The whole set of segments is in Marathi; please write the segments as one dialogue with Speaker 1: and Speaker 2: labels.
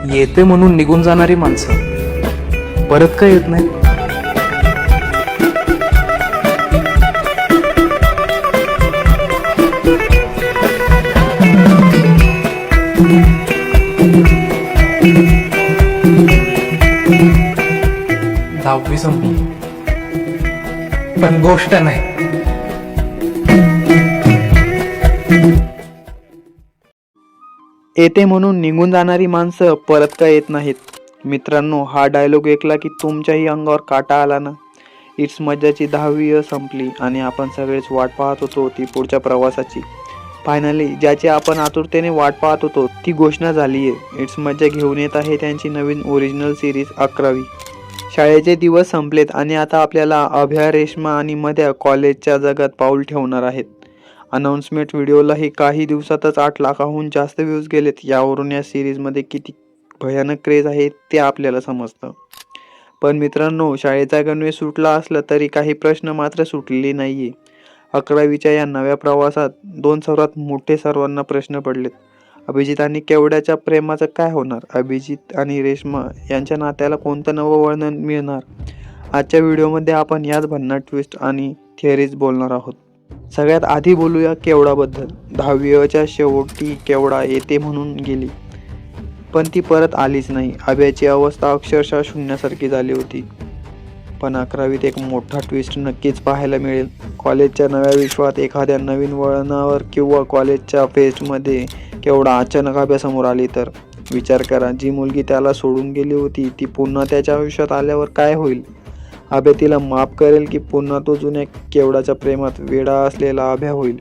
Speaker 1: येते म्हणून निघून जाणारी माणसं परत का येत नाही. दहावी संपली पण गोष्ट नाही.
Speaker 2: येते म्हणून निघून जाणारी माणसं परत का येत नाहीत. मित्रांनो, हा डायलॉग ऐकला की तुमच्याही अंगावर काटा आला ना. इट्स मज्जाची 10वी संपली आणि आपण सगळेच वाट पाहत होतो ती पुढच्या प्रवासाची. फायनली ज्याची आपण आतुरतेने वाट पाहत होतो ती घोषणा झाली आहे. इट्स मज्जा घेऊन येत आहे त्यांची नवीन ओरिजिनल सिरीज 11वी. शाळेचे दिवस संपलेत आणि आता आपल्याला अभ्या, रेश्मा आणि मध्या कॉलेजच्या जगात पाऊल ठेवणार आहेत. अनाउन्समेंट व्हिडिओलाही काही दिवसातच 8 लाखाहून जास्त व्ह्यूज गेलेत. यावरून या सिरीजमध्ये किती भयानक क्रेज आहे ते आपल्याला समजतं. पण मित्रांनो, शाळेचा गणवेश सुटला असला तरी काही प्रश्न मात्र सुटलेले नाहीये. 11वीच्या या नव्या प्रवासात 2 सर्वात मोठे सर्वांना प्रश्न पडलेत. अभिजित आणि केवड्याच्या प्रेमाचं काय होणार? अभिजित आणि रेश्मा यांच्या नात्याला कोणतं नवं वळण मिळणार? आजच्या व्हिडिओमध्ये आपण याच भन्नाट ट्विस्ट आणि थिअरीज बोलणार आहोत. सगळ्यात आधी बोलूया केवडाबद्दल. 10वीच्या शेवटी केवडा येते म्हणून गेली पण ती परत आलीच नाही. अभ्याची अवस्था अक्षरशः शून्यासारखी झाली होती. पण 11वीत एक मोठा ट्विस्ट नक्कीच पाहायला मिळेल. कॉलेजच्या नव्या विश्वात एखाद्या नवीन वळणावर किंवा कॉलेजच्या फेस्टमध्ये केवढा अचानक अभ्यासमोर आली तर विचार करा, जी मुलगी त्याला सोडून गेली होती ती पुन्हा त्याच्या आयुष्यात आल्यावर काय होईल? अभ्या तिला माफ करेल की पुन्हा तो जुन्या केवडाच्या प्रेमात वेडा असलेला अभ्या होईल?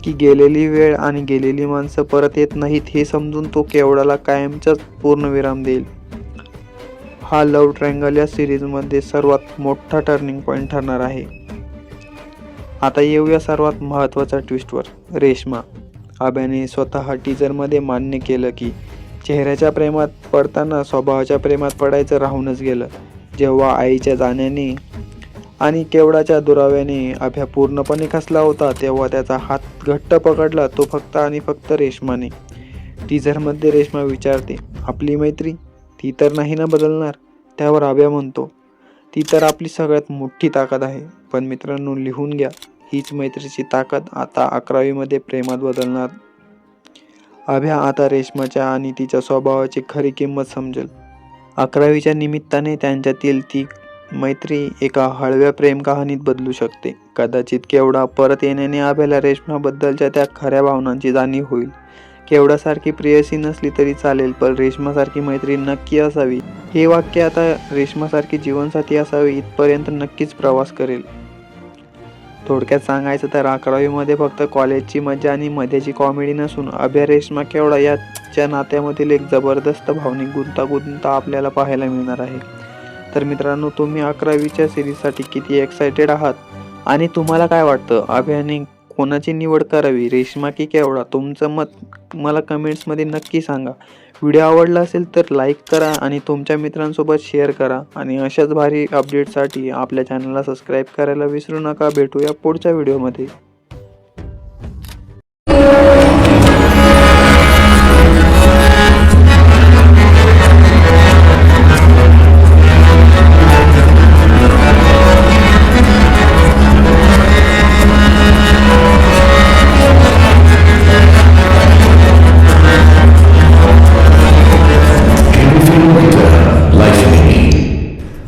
Speaker 2: की गेलेली वेळ आणि गेलेली माणसं परत येत नाहीत हे समजून तो केवडाला कायमचाच पूर्णविराम देईल? हा लव्ह ट्रायंगल या सिरीजमध्ये सर्वात मोठा टर्निंग पॉईंट ठरणार आहे. आता येऊया सर्वात महत्त्वाच्या ट्विस्टवर. रेश्मा. अभ्याने स्वतः टीजरमध्ये मान्य केलं की चेहऱ्याच्या प्रेमात पडताना स्वभावाच्या प्रेमात पडायचं राहूनच गेलं. जेव्हा आईच्या जाण्याने आणि केवडाच्या दुराव्याने अभ्या पूर्णपणे खचला होता तेव्हा त्याचा हात घट्ट पकडला तो फक्त आणि फक्त रेश्माने. टीजरमध्ये रेश्मा विचारते, आपली मैत्री ती तर नाही ना बदलणार? त्यावर अभ्या म्हणतो, ती तर आपली सगळ्यात मोठी ताकद आहे. पण मित्रांनो, लिहून घ्या, हीच मैत्रीची ताकद आता 11वीमध्ये प्रेमात बदलणार. अभ्या आता रेश्माच्या आणि तिच्या स्वभावाची खरी किंमत समजेल. 11वीच्या निमित्ताने त्यांच्यातील ती मैत्री एका हळव्या प्रेम कहाणीत बदलू शकते. कदाचित केवडा परत येण्याने अभ्याला रेश्माबद्दलच्या त्या खऱ्या भावनांची जाणीव होईल. केवडासारखी प्रेयसी नसली तरी चालेल पण रेश्मासारखी मैत्री नक्की असावी. हे वाक्य आता रेश्मासारखी जीवनसाथी असावी इथपर्यंत नक्कीच प्रवास करेल. थोडक्यात सांगायचं तर 11वीमध्ये फक्त कॉलेजची मजा आणि मध्याची कॉमेडी नसून अभ्या, रेश्मा, केवडा याच्या नात्यामधील एक जबरदस्त भावनिक गुंतागुंत आपल्याला पाहायला मिळणार आहे. तर मित्रांनो, तुम्ही 11वीच्या सिरीजसाठी किती एक्सायटेड आहात आणि तुम्हाला काय वाटतं, अभ्याने कोणाची निवड करावी, रेश्मा की केवडा? तुमचं मत मला कमेंट्समध्ये नक्की सांगा. व्हिडिओ आवडला असेल तर लाईक करा आणि तुमच्या मित्रांसोबत शेअर करा आणि अशाच भारी अपडेटसाठी आपल्या चॅनलला सबस्क्राईब करायला विसरू नका. भेटूया पुढच्या व्हिडिओमध्ये.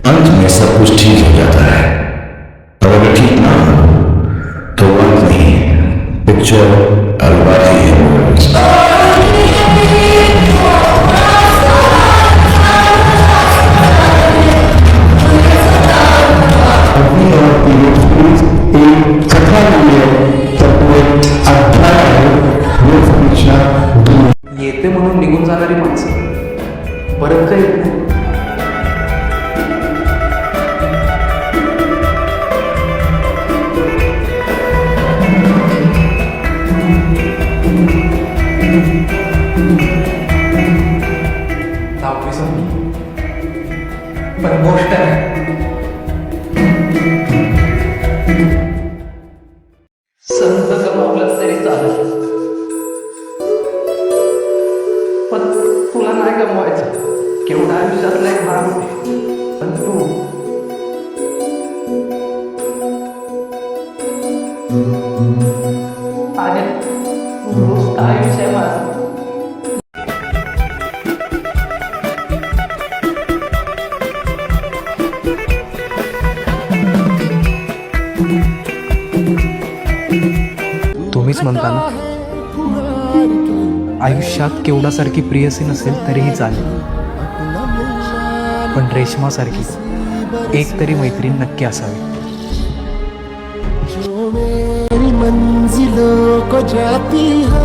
Speaker 3: अंत में सब कुछ ठीक हो जाता है और अगर ठीक ना हो तो वक्त नहीं, पिक्चर अलवारी है.
Speaker 1: येते म्हणून निघून जाणारी माणसं परत का येत नाही. दहावी संपली पण गोष्ट नाही. संत गमावला तरी चालेल पण तुला नाही गमावलं. कमवायचं केवढं आयुष्यातला एक भाग होते. पण तू आणि दोस्त आयुष्य आहे माझं. तुम्हीच म्हणता ना, आयुष्यात केवढासारखी प्रियसी नसेल तरीही चालेल, पण रेशमासारखी एक तरी मैत्रीण नक्की असावी.
Speaker 4: जो मेरी मंजिलों को जाती है,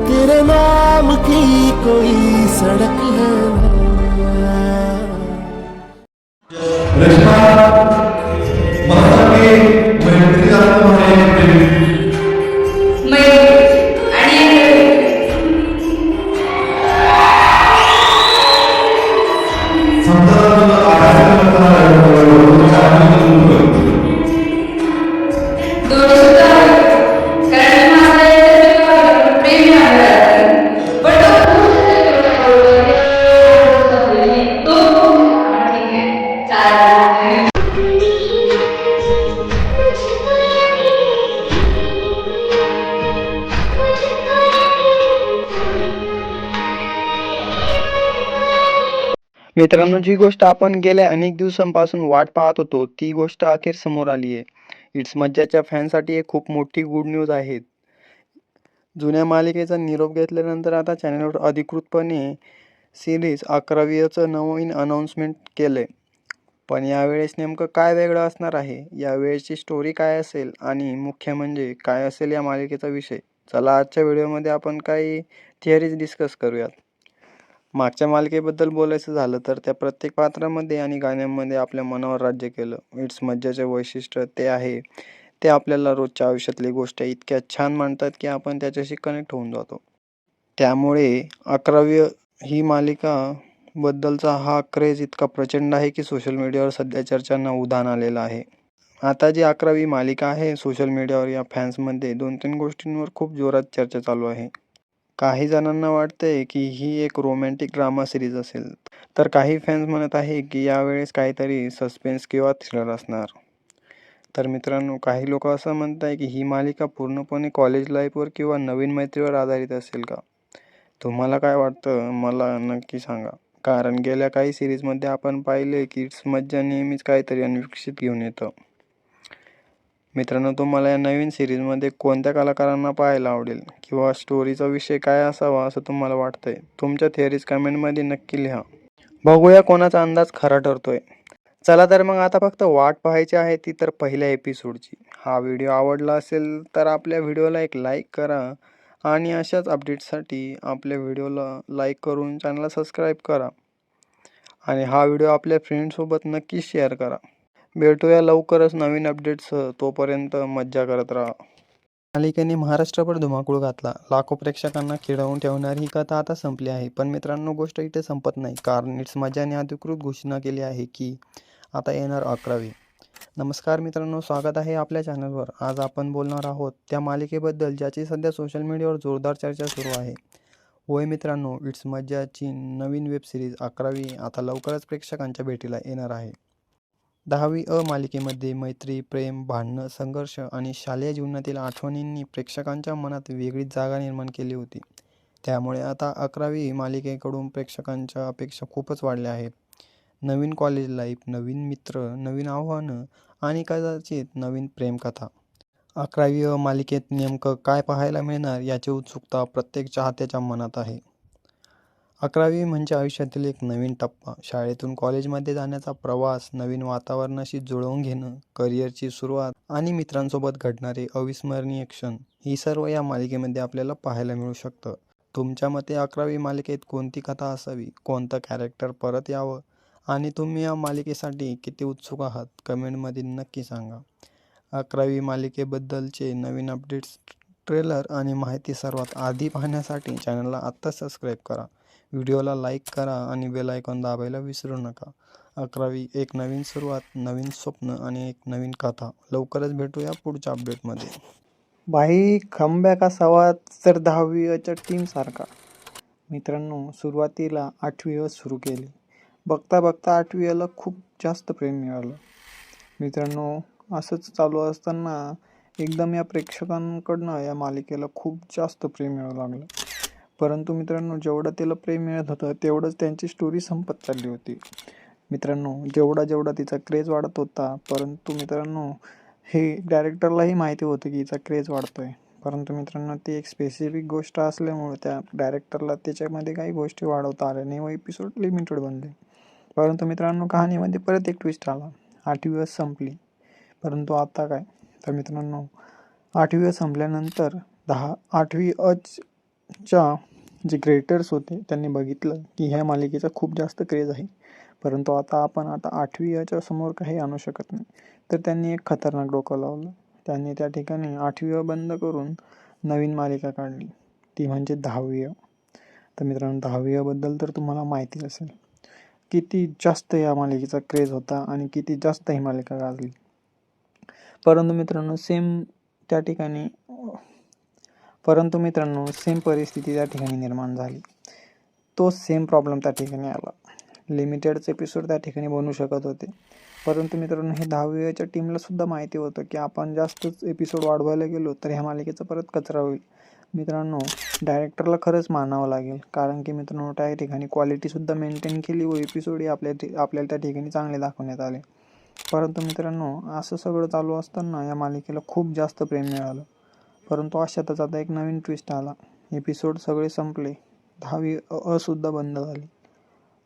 Speaker 4: तेरे नाम की कोई सड़क है.
Speaker 3: रेश्मा माझ्यासाठी मैत्रीचा
Speaker 2: मित्रांनो, जी गोष्ट आपण गेल्या अनेक दिवसांपासून वाट पाहत होतो ती गोष्ट अखेर समोर आली आहे. इट्स मज्जाच्या फॅनसाठी एक खूप मोठी गुड न्यूज आहे. जुन्या मालिकेचा निरोप घेतल्यानंतर आता चॅनलवर अधिकृतपणे सिरीज 11वीचं नवीन अनाउन्समेंट केलंय. पण यावेळेस नेमकं काय वेगळं असणार आहे, यावेळेसची स्टोरी काय असेल आणि मुख्य म्हणजे काय असेल या मालिकेचा विषय, चला आजच्या व्हिडिओमध्ये आपण काही थिअरीज डिस्कस करूयात. मागच्या मालिकेबद्दल बोलायचं झालं तर त्या प्रत्येक पात्रामध्ये आणि गाण्यांमध्ये आपल्या मनावर राज्य केलं. इट्स मज्जाचे वैशिष्ट्य ते आहे ते आपल्याला रोजच्या आयुष्यातली गोष्ट इतक्या छान मांडतात की आपण त्याच्याशी कनेक्ट होऊन जातो. त्यामुळे 11वी ही मालिका बद्दलचा हा क्रेज इतका प्रचंड आहे की सोशल मीडियावर सध्या चर्चांना उधाण आलेलं आहे. आता जी 11वी मालिका आहे, सोशल मीडियावर या फॅन्समध्ये 2-3 गोष्टींवर खूप जोरात चर्चा चालू आहे. काही जणांना वाटतंय की ही एक रोमॅन्टिक ड्रामा सिरीज असेल, तर काही फॅन्स म्हणत आहे की यावेळेस काहीतरी सस्पेन्स किंवा थ्रिलर असणार. तर मित्रांनो, काही लोक असं म्हणत आहे की ही मालिका पूर्णपणे कॉलेज लाईफवर किंवा नवीन मैत्रीवर आधारित असेल का? तुम्हाला काय वाटतं मला नक्की सांगा. कारण गेल्या काही सिरीजमध्ये आपण पाहिले की इट्स मज्जा नेहमीच काहीतरी अनपेक्षित घेऊन येतं. मित्रांनो, तुम्हाला या नवीन सिरीजमध्ये कोणत्या कलाकारांना पाहायला आवडेल किंवा स्टोरीचा विषय काय असावा असं तुम्हाला वाटतंय? तुमच्या थिअरीज कमेंटमध्ये नक्की लिहा. बघूया कोणाचा अंदाज खरा ठरतोय. चला तर मग आता फक्त वाट पाहायची आहे ती तर पहिल्या एपिसोडची. हा व्हिडिओ आवडला असेल तर आपल्या व्हिडिओला एक लाईक करा आणि अशाच अपडेट्ससाठी आपल्या व्हिडिओला लाईक करून चॅनलला सबस्क्राईब करा आणि हा व्हिडिओ आपल्या फ्रेंड्ससोबत नक्की शेअर करा. भेटूया लवकरच नवीन अपडेट्ससह. तोपर्यंत मज्जा करत राहा. मालिकेने महाराष्ट्रभर धुमाकूळ घातला. लाखो प्रेक्षकांना खिळवून ठेवणारी ही कथा आता संपली आहे. पण मित्रांनो, गोष्ट इथे संपत नाही, कारण इट्स मज्जाने अधिकृत घोषणा केली आहे की आता येणार 11वी. नमस्कार मित्रांनो, स्वागत आहे आपल्या चॅनलवर. आज आपण बोलणार आहोत त्या मालिकेबद्दल ज्याची सध्या सोशल मीडियावर जोरदार चर्चा सुरू आहे. होय मित्रांनो, इट्स मज्जाची नवीन वेब सिरीज 11वी आता लवकरच प्रेक्षकांच्या भेटीला येणार आहे. 10वी मालिकेमध्ये मैत्री, प्रेम, भांडणं, संघर्ष आणि शालेय जीवनातील आठवणींनी प्रेक्षकांच्या मनात वेगळीच जागा निर्माण केली होती. त्यामुळे आता 11वी मालिकेकडून प्रेक्षकांच्या अपेक्षा खूपच वाढल्या आहेत. नवीन कॉलेज लाईफ, नवीन मित्र, नवीन आव्हानं आणि कदाचित नवीन प्रेमकथा. 11वी मालिकेत नेमकं काय पाहायला मिळणार याची उत्सुकता प्रत्येक चाहत्याच्या मनात आहे. 11वी म्हणजे आयुष्यातील एक नवीन टप्पा. शाळेतून कॉलेजमध्ये जाण्याचा प्रवास, नवीन वातावरणाशी जुळवून घेणं, करिअरची सुरुवात आणि मित्रांसोबत घडणारे अविस्मरणीय क्षण, ही सर्व या मालिकेमध्ये आपल्याला पाहायला मिळू शकतं. तुमच्या मते 11वी मालिकेत कोणती कथा असावी, कोणतं कॅरेक्टर परत यावं आणि तुम्ही या मालिकेसाठी किती उत्सुक आहात, कमेंटमध्ये नक्की सांगा. 11वी मालिकेबद्दलचे नवीन अपडेट्स, ट्रेलर आणि माहिती सर्वात आधी पाहण्यासाठी चॅनलला आत्ताच सबस्क्राईब करा. व्हिडिओला लाईक करा आणि बेल आयकॉन दाबायला विसरू नका. 11वी एक नवीन सुरुवात, नवीन स्वप्न आणि एक नवीन कथा. लवकरच भेटूया पुढच्या अपडेटमध्ये. भाई कमबॅक असावा तर 10वीच्या टीमसारखा.
Speaker 5: मित्रांनो, सुरुवातीला 8वी अ सुरू केली. बघता बघता 8वी अला खूप जास्त प्रेम मिळालं. मित्रांनो, असंच चालू असताना एकदम या प्रेक्षकांकडनं या मालिकेला खूप जास्त प्रेम मिळू लागलं. परंतु मित्रांनो, जेवढं त्याला प्रेम मिळत होतं तेवढंच त्यांची स्टोरी संपत चालली होती. मित्रांनो, जेवढा तिचा क्रेज वाढत होता, परंतु मित्रांनो हे डायरेक्टरलाही माहिती होतं की हिचा क्रेज वाढतोय. परंतु मित्रांनो, ती एक स्पेसिफिक गोष्ट असल्यामुळे त्या डायरेक्टरला त्याच्यामध्ये काही गोष्टी वाढवता आल्या नाही व एपिसोड लिमिटेड बनले. परंतु मित्रांनो, कहाणीमध्ये परत एक ट्विस्ट आला. 8वी अ संपली. परंतु आता काय, तर मित्रांनो 8वी अ संपल्यानंतर 8वी अच्या जे क्रिएटर्स होते त्यांनी बघितलं की ह्या मालिकेचा खूप जास्त क्रेज आहे, परंतु आपण 8वी अच्या समोर काही आणू शकत नाही. तर त्यांनी एक खतरनाक डोकं लावलं. त्यांनी त्या ठिकाणी 8वी अ बंद करून नवीन मालिका काढली, ती म्हणजे 10वी अ. तर मित्रांनो, 10वी अबद्दल तर तुम्हाला माहिती असेल किती जास्त या मालिकेचा क्रेज होता आणि किती जास्त ही मालिका गाजली. परंतु मित्रांनो सेम परिस्थिती त्या ठिकाणी निर्माण झाली. तो सेम प्रॉब्लेम त्या ठिकाणी आला. लिमिटेडचे एपिसोड त्या ठिकाणी बनवू शकत होते, परंतु मित्रांनो हे 10वी अच्या टीमला सुद्धा माहिती होतं की आपण जास्तच एपिसोड वाढवायला गेलो तर ह्या मालिकेचा परत कचरा होईल. मित्रांनो, डायरेक्टरला खरंच मानावं लागेल, कारण की मित्रांनो त्या ठिकाणी क्वालिटीसुद्धा मेंटेन केली व एपिसोडही आपल्याला त्या ठिकाणी चांगले दाखवण्यात आले. परंतु मित्रांनो, असं सगळं चालू असताना या मालिकेला खूप जास्त प्रेम मिळालं. परंतु अशातच आता एक नवीन ट्विस्ट आला. एपिसोड सगळे संपले, 10वी अ सुद्धा बंद झाली.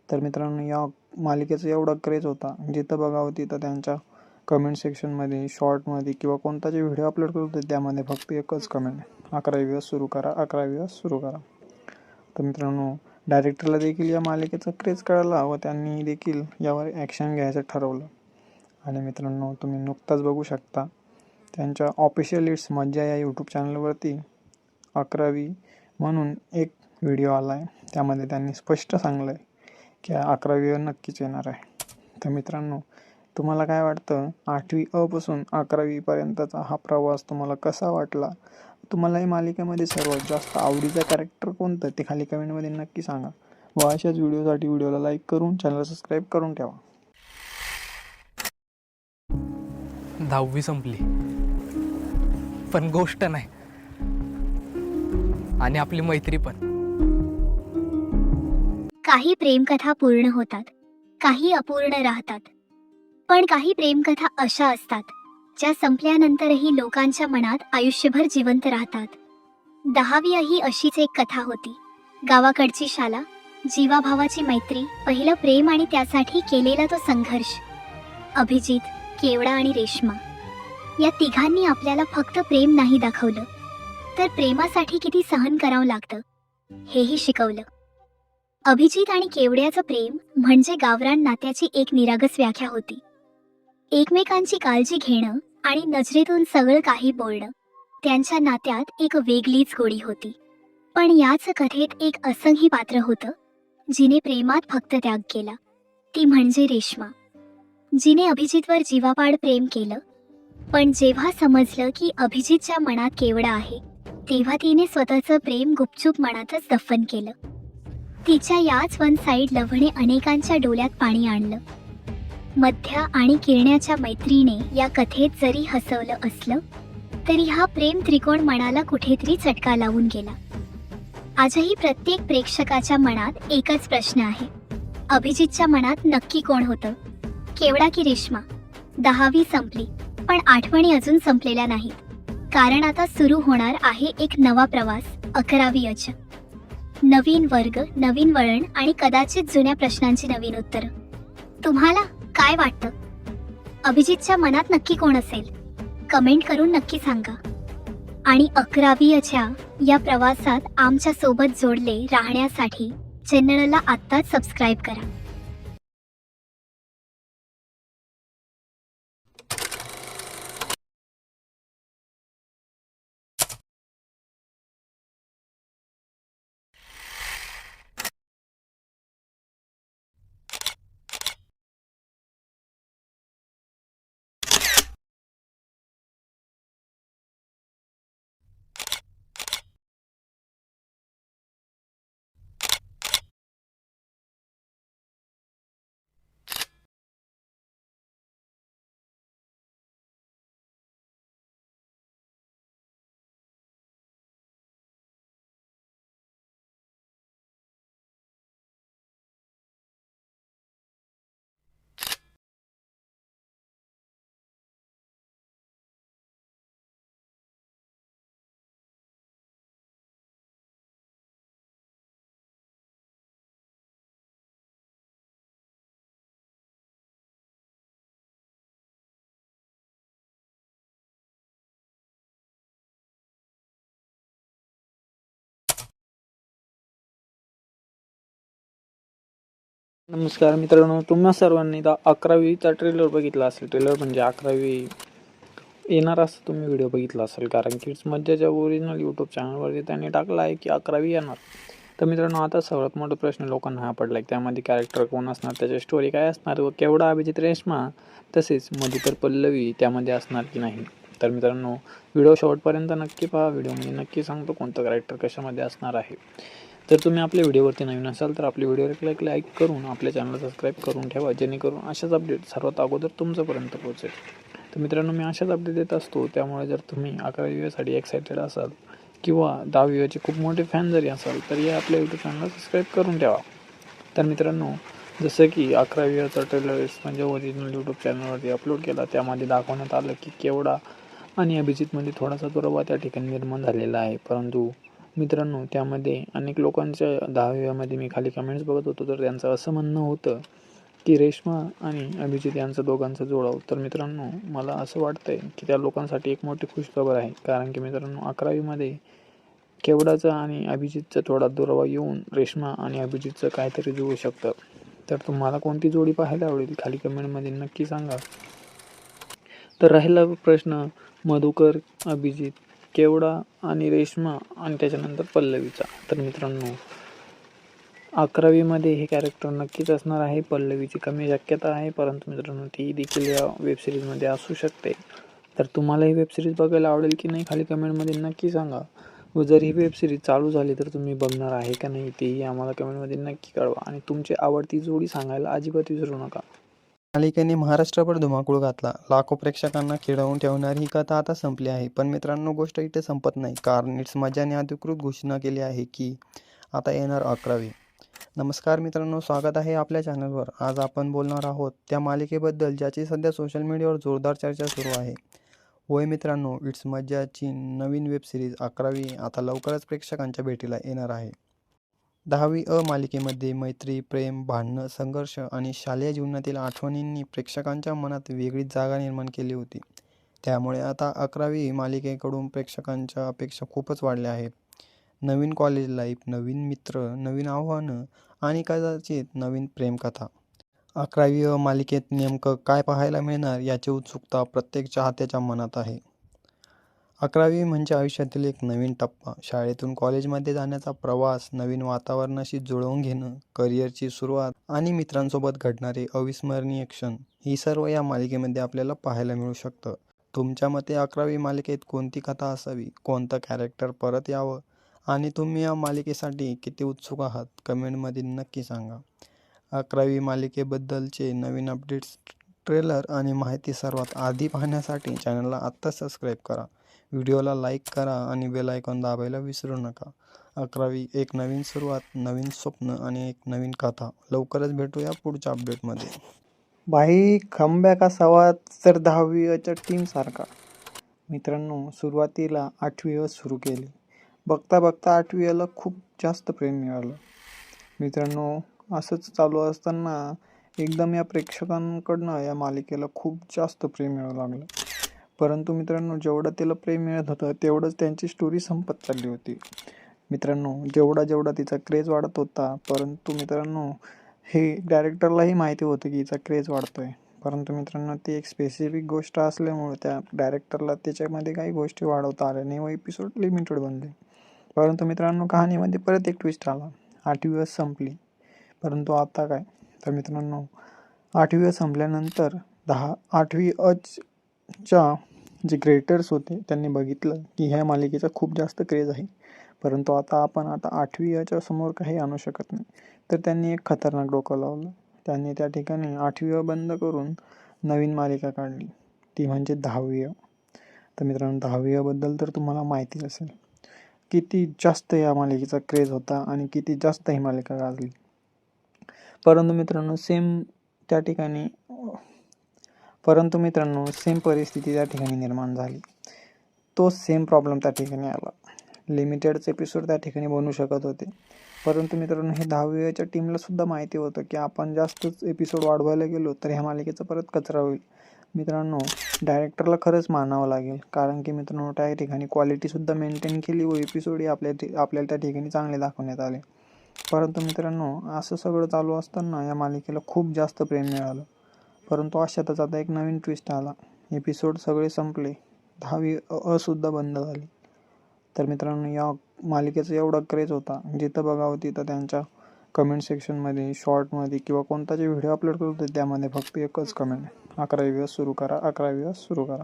Speaker 5: तर मित्रांनो, या मालिकेचा एवढा क्रेज होता, जिथं बघावं तिथं त्यांच्या कमेंट सेक्शनमध्ये, शॉर्टमध्ये किंवा कोणता जे व्हिडिओ अपलोड करत होते त्यामध्ये फक्त एकच कमेंट, 11वी अ सुरू करा, 11वी अ सुरू करा. तर मित्रांनो, डायरेक्टरला देखील या मालिकेचा क्रेज कळाला व त्यांनी देखील यावर ॲक्शन घ्यायचं ठरवलं. आणि मित्रांनो, तुम्ही नुकताच बघू शकता त्यांच्या ऑफिशियल इट्स मज्जा या यूट्यूब चॅनलवरती 11वी म्हणून एक व्हिडिओ आला आहे. त्यामध्ये त्यांनी स्पष्ट सांगलं आहे की 11वी नक्कीच येणार आहे. तर मित्रांनो, तुम्हाला काय वाटतं, 8वी अ पासून 11वी पर्यंतचा हा प्रवास तुम्हाला कसा वाटला? तुम्हाला या मालिकेमध्ये सर्वात जास्त आवडीचा कॅरेक्टर कोणतं ते खाली कमेंटमध्ये नक्की सांगा. व अशाच व्हिडिओसाठी व्हिडिओला लाईक करून चॅनल सबस्क्राईब करून ठेवा.
Speaker 1: 10वी संपली, पण गोष्ट नाही आणि आपली मैत्री पण.
Speaker 6: काही प्रेमकथा पूर्ण होतात, काही अपूर्ण राहतात, पण काही प्रेमकथा अशा असतात ज्या संपल्यानंतरही लोकांच्या मनात आयुष्यभर जिवंत राहतात. 10वी ही अशीच एक कथा होती. गावाकडची शाला, जीवाभावाची मैत्री, पहिलं प्रेम आणि त्यासाठी केलेला तो संघर्ष. अभिजित, केवडा आणि रेश्मा या तिघांनी आपल्याला फक्त प्रेम नाही दाखवलं, तर प्रेमासाठी किती सहन करावं लागतं हेही शिकवलं. अभिजित आणि केवड्याचं प्रेम म्हणजे गावरान नात्याची एक निरागस व्याख्या होती. एकमेकांची काळजी घेणं आणि नजरेतून सगळं काही बोलणं, त्यांच्या नात्यात एक वेगळीच गोडी होती. पण याच कथेत एक असंही पात्र होतं जिने प्रेमात फक्त त्याग केला. ती म्हणजे रेश्मा, जिने अभिजितवर जीवापाड प्रेम केलं. पण जेव्हा समजलं की अभिजितच्या मनात केवडा आहे, तेव्हा तिने स्वतःचं प्रेम गुपचूप मनातच दफन केलं. तिच्या याच वन साईड लव्हने अनेकांच्या डोळ्यात पाणी आणलं. मध्या आणि किरण्याच्या मैत्रीने या कथेत जरी हसवलं असलं, तरी हा प्रेम त्रिकोण मनाला कुठेतरी चटका लावून गेला. आजही प्रत्येक प्रेक्षकाच्या मनात एकच प्रश्न आहे, अभिजितच्या मनात नक्की कोण होतं, केवडा की रेश्मा? 10वी संपली, पण आठवणी अजून संपलेल्या नाहीत, कारण आता सुरू होणार आहे एक नवा प्रवास, 11वी अच्या. नवीन वर्ग, नवीन वळण आणि कदाचित जुन्या प्रश्नांची नवीन उत्तरं. तुम्हाला काय वाटतं, अभिजितच्या मनात नक्की कोण असेल? कमेंट करून नक्की सांगा. आणि 11वी अच्या या प्रवासात आमच्या सोबत जोडले राहण्यासाठी चॅनलला आत्ताच सबस्क्राईब करा.
Speaker 5: नमस्कार मित्रांनो, तुम्हा सर्वांनी 11वीचा ट्रेलर बघितला असेल. ट्रेलर म्हणजे 11वी येणार असं तुम्ही व्हिडिओ बघितला असेल, कारण की मज्जाच्या ओरिजिनल यूट्यूब चॅनलवरती त्यांनी टाकला आहे की 11वी येणार. तर मित्रांनो, आता सर्वात मोठा प्रश्न लोकांना हा पडला की त्यामध्ये कॅरेक्टर कोण असणार, त्याची स्टोरी काय असणार व केवढा अभिजित रेश्मा तसेच मधुकर पल्लवी त्यामध्ये असणार की नाही. तर मित्रांनो, व्हिडिओ शेवटपर्यंत नक्की पहा. व्हिडिओमध्ये नक्की सांगतो कोणतं कॅरेक्टर कशामध्ये असणार आहे. तर तुम्ही आपल्या व्हिडिओवरती नवीन असाल तर आपल्या व्हिडिओवर लाईक करून आपल्या चॅनलला सबस्क्राईब करून ठेवा, जेणेकरून अशाच अपडेट सर्वात अगोदर तुमच्यापर्यंत पोहोचेल. तर मित्रांनो, मी अशाच अपडेट देत असतो. त्यामुळे जर तुम्ही 11वीसाठी एक्सायटेड असाल किंवा 10वीचे खूप मोठे फॅन जरी असाल तरी आपल्या यूट्यूब चॅनलला सबस्क्राईब करून ठेवा. तर मित्रांनो, जसं की 11वीचा ट्रेलर म्हणजे ओरिजिनल यूट्यूब चॅनलवरती अपलोड केला, त्यामध्ये दाखवण्यात आलं की केवढा आणि अभिजितमध्ये थोडासा दुरावा त्या ठिकाणी निर्माण झालेला आहे. परंतु मित्रांनो, त्यामध्ये अनेक लोकांच्या 10वीमध्ये मी खाली कमेंट्स बघत होतो, तर त्यांचं असं म्हणणं होतं की रेश्मा आणि अभिजित यांचं दोघांचं जोडावं. तर मित्रांनो, मला असं वाटतंय की त्या लोकांसाठी एक मोठी खुशखबर आहे, कारण की मित्रांनो, 11वीमध्ये केवढाचा आणि अभिजितचा थोडा दुरावा येऊन रेश्मा आणि अभिजितचं काहीतरी जुळू शकतं. तर तुम्हाला कोणती जोडी पाहायला आवडेल खाली कमेंटमध्ये नक्की सांगा. तर राहिला प्रश्न मधुकर, अभिजित, केवढा आणि रेश्मा आणि त्याच्यानंतर पल्लवीचा. तर मित्रांनो, 11वीमध्ये हे कॅरेक्टर नक्कीच असणार आहे. पल्लवीची कमी शक्यता आहे, परंतु मित्रांनो, ती देखील या वेबसिरीजमध्ये असू शकते. तर तुम्हाला ही वेबसिरीज बघायला आवडेल की नाही खाली कमेंटमध्ये नक्की सांगा. व जर ही वेबसिरीज चालू झाली तर तुम्ही बघणार आहे का नाही तेही आम्हाला कमेंटमध्ये नक्की कळवा. आणि तुमची आवडती जोडी सांगायला अजिबात विसरू नका. मालिकेने महाराष्ट्रभर धुमाकूळ घातला. लाखो प्रेक्षकांना खिळवून ठेवणारी ही कथा आता संपली आहे. पण मित्रांनो, गोष्ट इथे संपत नाही, कारण इट्स मज्जाने अधिकृत घोषणा केली आहे की आता येणार 11वी. नमस्कार मित्रांनो, स्वागत आहे आपल्या चॅनलवर. आज आपण बोलणार आहोत त्या मालिकेबद्दल ज्याची सध्या सोशल मीडियावर जोरदार चर्चा सुरू आहे. होय मित्रांनो, इट्स मज्जाची नवीन वेबसिरीज 11वी आता लवकरच प्रेक्षकांच्या भेटीला येणार आहे. 10वी मालिकेमध्ये मैत्री, प्रेम, भांडणं, संघर्ष आणि शालेय जीवनातील आठवणींनी प्रेक्षकांच्या मनात वेगळीच जागा निर्माण केली होती. त्यामुळे आता 11वी मालिकेकडून प्रेक्षकांच्या अपेक्षा खूपच वाढल्या आहेत. नवीन कॉलेज लाईफ, नवीन मित्र, नवीन आव्हानं आणि कदाचित नवीन प्रेमकथा. 11वी मालिकेत नेमकं काय पाहायला मिळणार याची उत्सुकता प्रत्येक चाहत्याच्या मनात आहे. 11वी म्हणजे आयुष्यातील एक नवीन टप्पा. शाळेतून कॉलेजमध्ये जाण्याचा प्रवास, नवीन वातावरणाशी जुळवून घेणं, करिअरची सुरुवात आणि मित्रांसोबत घडणारे अविस्मरणीय क्षण, ही सर्व या मालिकेमध्ये आपल्याला पाहायला मिळू शकतं. तुमच्या मते 11वी मालिकेत कोणती कथा असावी, कोणतं कॅरेक्टर परत यावं आणि तुम्ही या मालिकेसाठी किती उत्सुक आहात, कमेंटमध्ये नक्की सांगा. 11वी मालिकेबद्दलचे नवीन अपडेट्स, ट्रेलर आणि माहिती सर्वात आधी पाहण्यासाठी चॅनलला आत्ताच सबस्क्राईब करा. व्हिडिओला लाईक करा आणि बेल आयकॉन दाबायला विसरू नका. 11वी एक नवीन सुरुवात, नवीन स्वप्न आणि एक नवीन कथा. लवकरच भेटूया पुढच्या अपडेटमध्ये.
Speaker 2: भाई कमबॅक असावा तर 10वीच्या टीमसारखा. मित्रांनो, सुरुवातीला 8वी सुरू केली. बघता बघता 8वीला खूप जास्त प्रेम मिळालं. मित्रांनो, असंच चालू असताना एकदम या प्रेक्षकांकडनं या मालिकेला खूप जास्त प्रेम मिळू लागलं. परंतु मित्रांनो, जेवढं त्याला प्रेम मिळत होतं तेवढंच त्यांची स्टोरी संपत चालली होती. मित्रांनो, जेवढा तिचा क्रेज वाढत होता, परंतु मित्रांनो, हे डायरेक्टरलाही माहिती होतं की हिचा क्रेज वाढतोय. परंतु मित्रांनो, ती एक स्पेसिफिक गोष्ट असल्यामुळे त्या डायरेक्टरला त्याच्यामध्ये काही गोष्टी वाढवता आल्या नाही व एपिसोड लिमिटेड बनले. परंतु मित्रांनो, कहाणीमध्ये परत एक ट्विस्ट आला. 8वी संपली, परंतु आता काय? तर मित्रांनो, 8वी संपल्यानंतर 8वी च्या जे क्रिएटर्स होते त्यांनी बघितलं की ह्या मालिकेचा खूप जास्त क्रेज आहे, परंतु आता 8वीच्या समोर काही आणू शकत नाही. तर त्यांनी एक खतरनाक डोकं लावलं. त्यांनी त्या ठिकाणी 8वी बंद करून नवीन मालिका काढली, ती म्हणजे 10वी. तर मित्रांनो, 10वीबद्दल तर तुम्हाला माहिती असेल किती जास्त या मालिकेचा क्रेज होता आणि किती जास्त ही मालिका गाजली. परंतु मित्रांनो, सेम परिस्थिती त्या ठिकाणी निर्माण झाली. तो सेम प्रॉब्लेम त्या ठिकाणी आला. लिमिटेडच एपिसोड त्या ठिकाणी बनवू शकत होते, परंतु मित्रांनो, हे 10वीच्या टीमला सुद्धा माहिती होतं की आपण जास्तच एपिसोड वाढवायला गेलो तर ह्या मालिकेचा परत कचरा होईल. मित्रांनो, डायरेक्टरला खरंच मानावं लागेल, कारण की मित्रांनो, त्या ठिकाणी क्वालिटीसुद्धा मेंटेन केली व एपिसोडही आपल्याला त्या ठिकाणी चांगले दाखवण्यात आले.
Speaker 5: परंतु मित्रांनो, असं सगळं चालू असताना या मालिकेला खूप जास्त प्रेम मिळालं. परंतु अशातच आता एक नवीन ट्विस्ट आला. एपिसोड सगळे संपले, 10वी सुद्धा बंद झाली. तर मित्रांनो, या मालिकेचा एवढा क्रेज होता, जिथं बघावं तिथं त्यांच्या कमेंट सेक्शनमध्ये, शॉर्टमध्ये किंवा कोणता जे व्हिडिओ अपलोड करतो त्यामध्ये फक्त एकच कमेंट, 11वी दिवस सुरू करा, 11वी दिवस सुरू करा.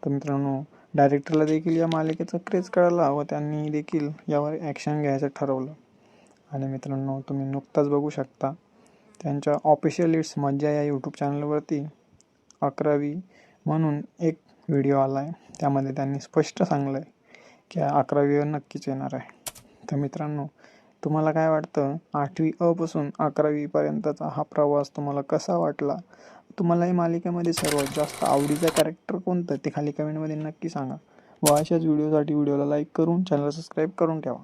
Speaker 5: तर मित्रांनो, डायरेक्टरला देखील या मालिकेचा क्रेज कळला व त्यांनी देखील यावर ॲक्शन घ्यायचं ठरवलं. आणि मित्रांनो, तुम्ही नुकताच बघू शकता त्यांच्या ऑफिशियल इट्स मज्जा या यूट्यूब चॅनलवरती 11वी म्हणून एक व्हिडिओ आला आहे. त्यामध्ये त्यांनी स्पष्ट सांगलं आहे की 11वी नक्कीच येणार आहे. तर मित्रांनो, तुम्हाला काय वाटतं, 8वी पासून 11वी पर्यंतचा हा प्रवास तुम्हाला कसा वाटला? तुम्हाला या मालिकेमध्ये सर्वात जास्त आवडीचं कॅरेक्टर कोणतं ते खाली कमेंटमध्ये नक्की सांगा. व अशाच व्हिडिओसाठी व्हिडिओला लाईक करून चॅनलला सबस्क्राईब करून ठेवा.